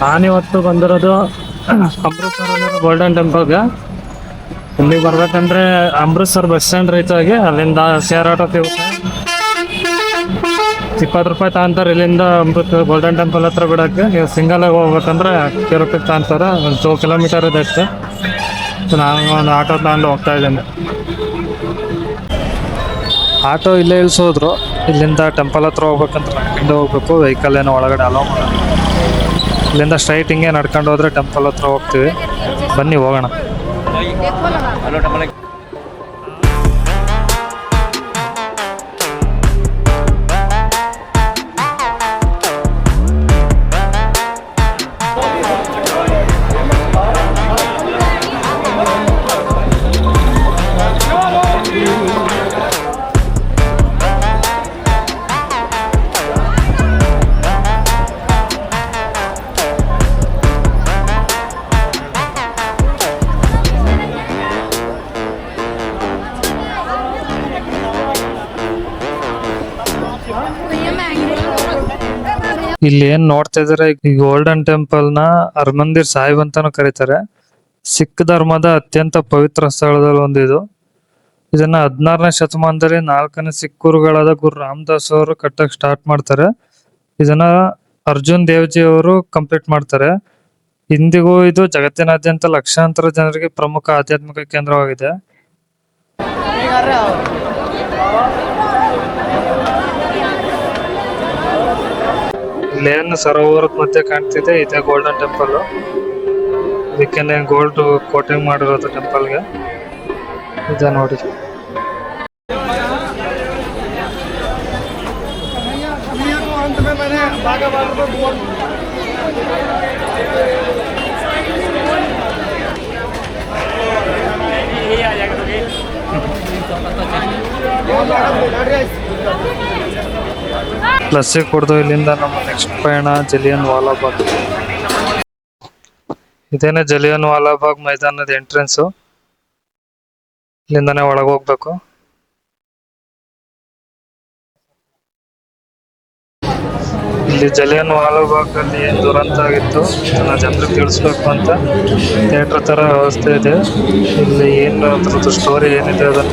ನಾನಿವತ್ತು ಬಂದಿರೋದು ಅಮೃತಸರ ಗೋಲ್ಡನ್ ಟೆಂಪಲ್ಗೆ. ಇಲ್ಲಿಗೆ ಬರ್ಬೇಕಂದ್ರೆ ಅಮೃತಸರ್ ಬಸ್ ಸ್ಟ್ಯಾಂಡ್ ರೀಚ್ ಆಗಿ ಅಲ್ಲಿಂದ ಶೇರ್ ಆಟೋ ಸಿಗುತ್ತೆ. 20 ರೂಪಾಯಿ ತಗೊಂತಾರೆ ಇಲ್ಲಿಂದ ಅಮೃತಸರ್ ಗೋಲ್ಡನ್ ಟೆಂಪಲ್ ಹತ್ರ ಬಿಡೋಕ್ಕೆ. ನೀವು ಸಿಂಗಲಾಗಿ ಹೋಗ್ಬೇಕಂದ್ರೆ 50 ರೂಪಾಯಿ ತಗೊಂತಾರೆ. ಒಂದು 2 ಕಿಲೋಮೀಟರ್ ಇದೆ ಅಷ್ಟೇ. ನಾನು ಒಂದು ಆಟೋ ತಗೊಂಡು ಹೋಗ್ತಾ ಇದ್ದೇನೆ. ಆಟೋ ಇಲ್ಲೇ ಇಳಿಸೋದ್ರು. ಇಲ್ಲಿಂದ ಟೆಂಪಲ್ ಹತ್ರ ಹೋಗ್ಬೇಕಂದ್ರೆ ನಡ್ಕೊಂಡು ಹೋಗ್ಬೇಕು. ವೆಹಿಕಲ್ ಏನೋ ಒಳಗಡೆ ಅಲೋ ಮಾಡೋದು. ಇಲ್ಲಿಂದ ಸ್ಟ್ರೈಟ್ ಹಿಂಗೆ ನಡ್ಕೊಂಡು ಹೋದ್ರೆ ಟೆಂಪಲ್ ಹತ್ರ ಹೋಗ್ತೀವಿ. ಬನ್ನಿ ಹೋಗೋಣ. ಇಲ್ಲಿ ಏನ್ ನೋಡ್ತಾ ಇದಾರೆ, ಈ ಗೋಲ್ಡನ್ ಟೆಂಪಲ್ ನ ಹರ್ಮಂದಿರ್ ಸಾಹಿಬ್ ಅಂತಾನು ಕರೀತಾರೆ. ಸಿಖ್ ಧರ್ಮದ ಅತ್ಯಂತ ಪವಿತ್ರ ಸ್ಥಳದಲ್ಲಿ ಒಂದಿದು. ಇದನ್ನ 16ನೇ ಶತಮಾನದಲ್ಲಿ 4ನೇ ಸಿಖ್ ಗುರುಗಳಾದ ಗುರು ರಾಮದಾಸ್ ಅವರು ಕಟ್ಟಕ್ ಸ್ಟಾರ್ಟ್ ಮಾಡ್ತಾರೆ. ಇದನ್ನ ಅರ್ಜುನ್ ದೇವ್ಜಿ ಅವರು ಕಂಪ್ಲೀಟ್ ಮಾಡ್ತಾರೆ. ಇಂದಿಗೂ ಇದು ಜಗತ್ತಿನಾದ್ಯಂತ ಲಕ್ಷಾಂತರ ಜನರಿಗೆ ಪ್ರಮುಖ ಆಧ್ಯಾತ್ಮಿಕ ಕೇಂದ್ರವಾಗಿದೆ. ಇಲ್ಲೇನು ಸರೋವರದ ಮಧ್ಯೆ ಕಾಣ್ತಿದೆ, ಇದೇ ಗೋಲ್ಡನ್ ಟೆಂಪಲ್. ಇದಕ್ಕೆ ಗೋಲ್ಡ್ ಕೋಟಿಂಗ್ ಮಾಡಿರೋದು ಟೆಂಪಲ್ಗೆ. ಇದೆ ನೋಡಿ. ಲಸ್ಸಿ ಕುಡ್ದು ಇಲ್ಲಿಂದ ನಮ್ಮ ನೆಕ್ಸ್ಟ್ ಪಯಣ ಜಲಿಯನ್ ವಾಲಾಬಾಗ್. ಇದೇನೆ ಜಲಿಯನ್ ವಾಲಾಬಾಗ್ ಮೈದಾನದ ಎಂಟ್ರೆನ್ಸು. ಇಲ್ಲಿಂದಾನೆ ಒಳಗೆ ಹೋಗ್ಬೇಕು. ಇಲ್ಲಿ ಜಲಿಯನ್ ವಾಲಾಬಾಗ್ ಅಲ್ಲಿ ಏನ್ ದುರಂತ ಆಗಿತ್ತು ಅದನ್ನ ಜನರಿಗೆ ತಿಳಿಸ್ಬೇಕು ಅಂತ ಥಿಯೇಟರ್ ತರ ವ್ಯವಸ್ಥೆ ಇದೆ. ಇಲ್ಲಿ ಏನು ಅದ್ರದ್ದು ಸ್ಟೋರಿ ಏನಿದೆ ಅದನ್ನ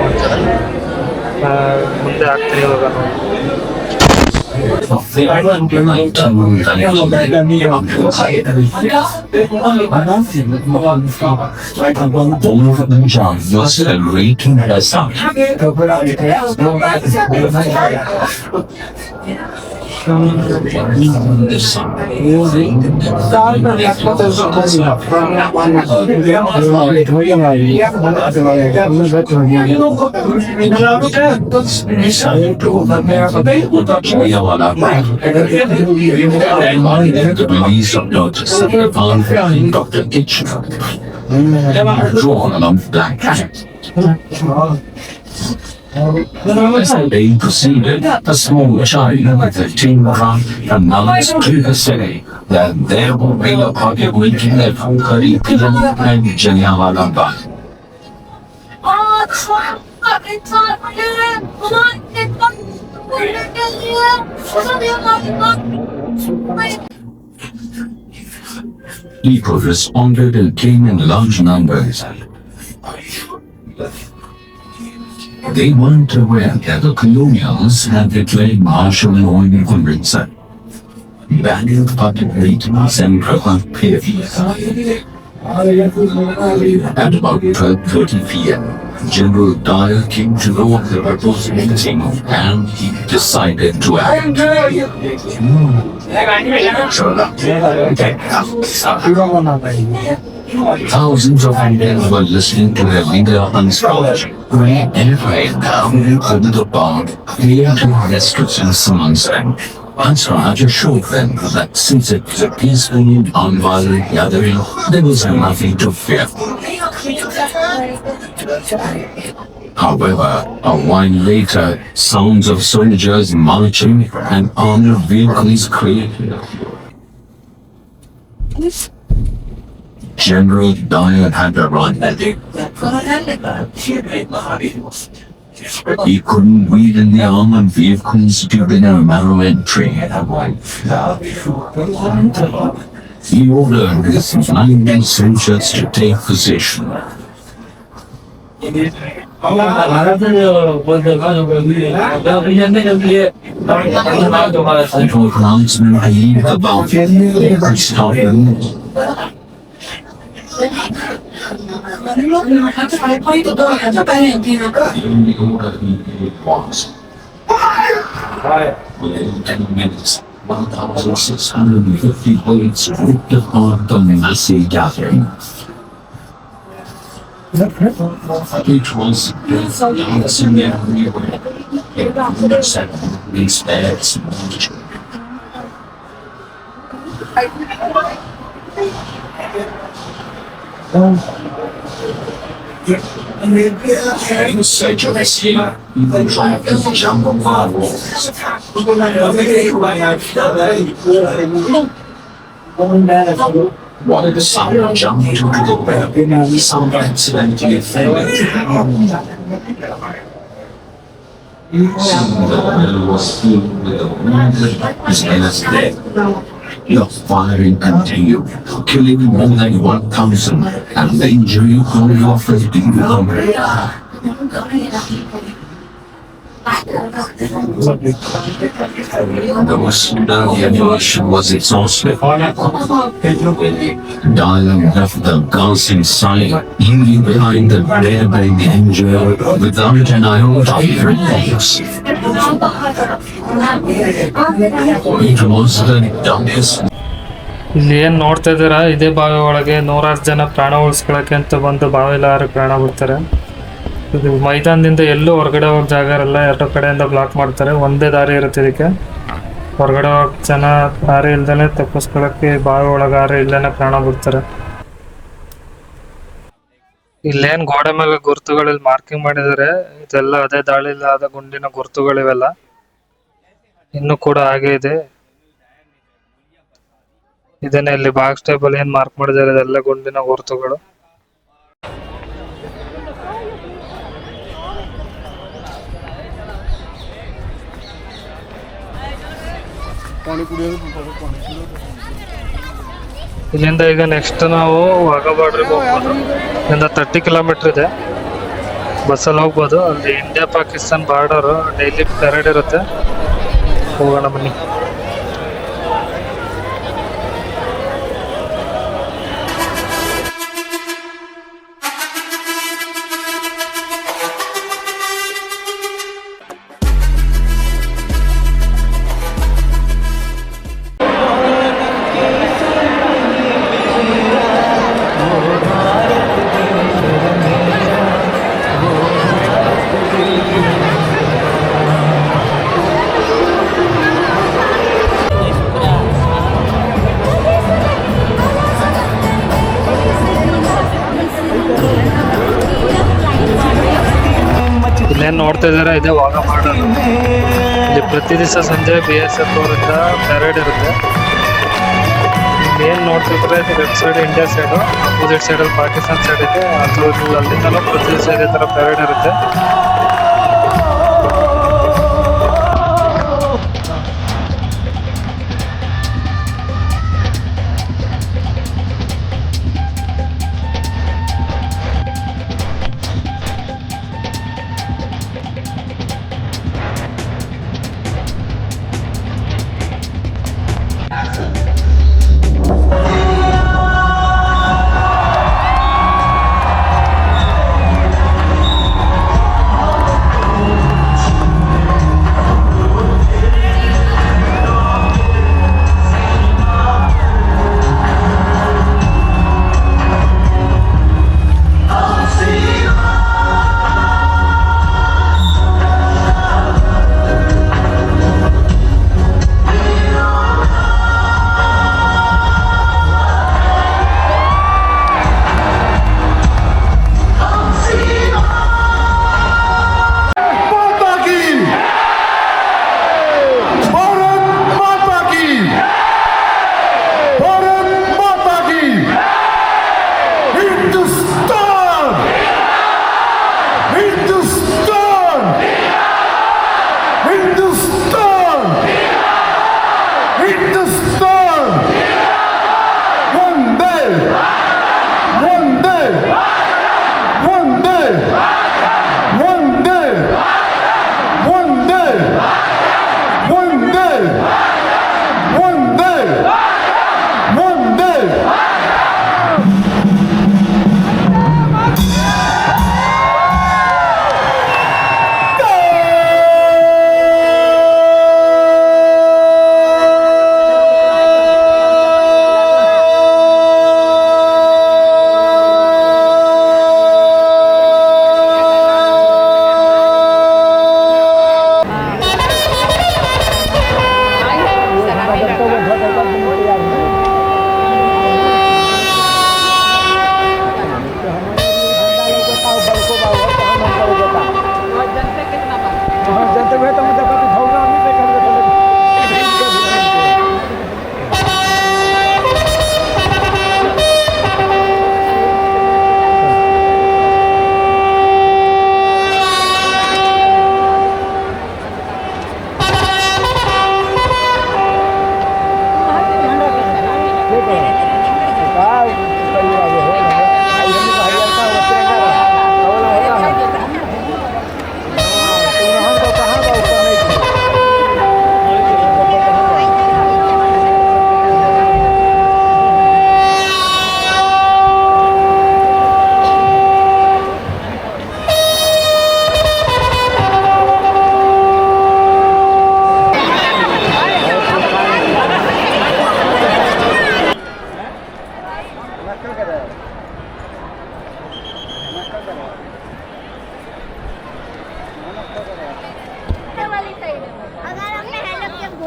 ಮಾಡ್ತಾರೆ. ಮುಂದೆ ಆಗ್ತೀನಿ ಇವಾಗ ನೋಡಿ. Release of notice upon Dr. Kitchener, drawn along black cat. As they proceeded, a small child with a tin run announced to the city that there will be a party meeting at 4:30 p.m. at Jallianwala Bagh. People responded and came in large numbers. They weren't aware that the colonials had declared martial law in Amritsar, banning public meetings and private parties. At about 12:30 p.m., General Dyer came to know of the proposed meeting and he decided to act. Thousands of Indians were listening to their leader unspoken. Anyway, now over the bond, creating restrictions amongst them. Pansraj assured them that since it was a peaceful, non-violent gathering, there was nothing to fear. However, a while later, sounds of soldiers marching and armored vehicles created. General Dyer had arrived. He couldn't wait in the armored vehicles due to their narrow entry. He ordered his 90 soldiers to take position. The groundsmen believed about they could start the move. The only order he gave was, within 10 minutes, 1,650 bullets ripped apart the massy gathering. It was dancing everywhere. These bags. Insurgency, even tried to jump over walls. One son jumped into the well, some accidentally fell into the the well was filled with the wounded as well as dead. The firing continued, killing more than 1,000 and injuring over 1,500. The Western ammunition was exhausted. Dyer left the guns inside, leaving behind the dead and the injured without an iota of remorse. It was the dumbest. ಇಲ್ಲಿ ಏನ್ ನೋಡ್ತಾ ಇದ್ದೀರಾ, ಇದೇ ಬಾವಿ ಒಳಗೆ 100 ಜನ ಪ್ರಾಣ ಉಳಿಸ್ಕೊಳಕ್ಕೆ ಅಂತ ಬಂದು ಬಾವಿಲಾರು ಪ್ರಾಣ ಬಿಡ್ತಾರೆ. ಇದು ಮೈದಾನದಿಂದ ಎಲ್ಲೂ ಹೊರಗಡೆ ಹೋಗೋ ಜಾಗ ಇರಲ್ಲ, ಎರಡು ಕಡೆಯಿಂದ ಬ್ಲಾಕ್ ಮಾಡ್ತಾರೆ. ಒಂದೇ ದಾರಿ ಇರುತ್ತೆ ಇದಕ್ಕೆ. ಹೊರಗಡೆ ಹೋಗಕ್ಕೆ ಜನ ದಾರಿ ಇಲ್ದೇನೆ ತಪ್ಪಿಸ್ಕೊಳಕ್ಕೆ ಬಾವಿ ಒಳಗಾರು ಇಲ್ಲೇನೆ ಪ್ರಾಣ ಬಿಡ್ತಾರೆ. ಇಲ್ಲೇನ್ ಗೋಡೆ ಮೇಲೆ ಗುರುತುಗಳಲ್ಲಿ ಮಾರ್ಕಿಂಗ್ ಮಾಡಿದರೆ ಇದೆಲ್ಲ ಅದೇ ದಾಳಿಲಿ ಆದ ಗುಂಡಿನ ಗುರುತುಗಳಿವೆಲ್ಲ ಇನ್ನು ಕೂಡ ಹಾಗೆ ಇದೆ. ಇದನ್ನ ಇಲ್ಲಿ ಬಾಕ್ಸ್ ಟೇಬಲ್ ಏನ್ ಮಾರ್ಕ್ ಮಾಡಿದ್ದಾರೆ ಇದೆಲ್ಲ ಗುಂಡಿನ ಗುರುತುಗಳು. ಇಲ್ಲಿಂದ ಈಗ ನೆಕ್ಸ್ಟ್ ನಾವು ವಾಘಾ ಬಾರ್ಡ್ರಿಗೆ ಹೋಗ್ಬೋದು. ಇಲ್ಲಿಂದ 30 ಕಿಲೋಮೀಟರ್ ಇದೆ, ಬಸ್ಸಲ್ಲಿ ಹೋಗ್ಬೋದು. ಅಲ್ಲಿ India Pakistan border daily parade ಇರುತ್ತೆ. ಹೋಗೋಣ ಬನ್ನಿ. ಇಲ್ಲೇನು ನೋಡ್ತಾ ಇದ್ದಾರೆ ಇದೇ ವಾಘಾ ಬಾರ್ಡರ್. ಇಲ್ಲಿ ಪ್ರತಿ ದಿವಸ ಸಂಜೆ BSF ಅವರಿಂದ ಪೆರೇಡ್ ಇರುತ್ತೆ. ಏನು ನೋಡ್ತಿದ್ರೆ ಇದು left side India side, opposite ಸೈಡಲ್ಲಿ ಪಾಕಿಸ್ತಾನ್ ಸೈಡ್ ಇದೆ. ಅದು ಅಲ್ಲಿಂದಲೂ ಪ್ರತಿ ದಿವಸ ಇದೇ ಥರ ಪೆರೇಡ್ ಇರುತ್ತೆ.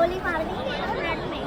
गोली मार दी फ्रंट में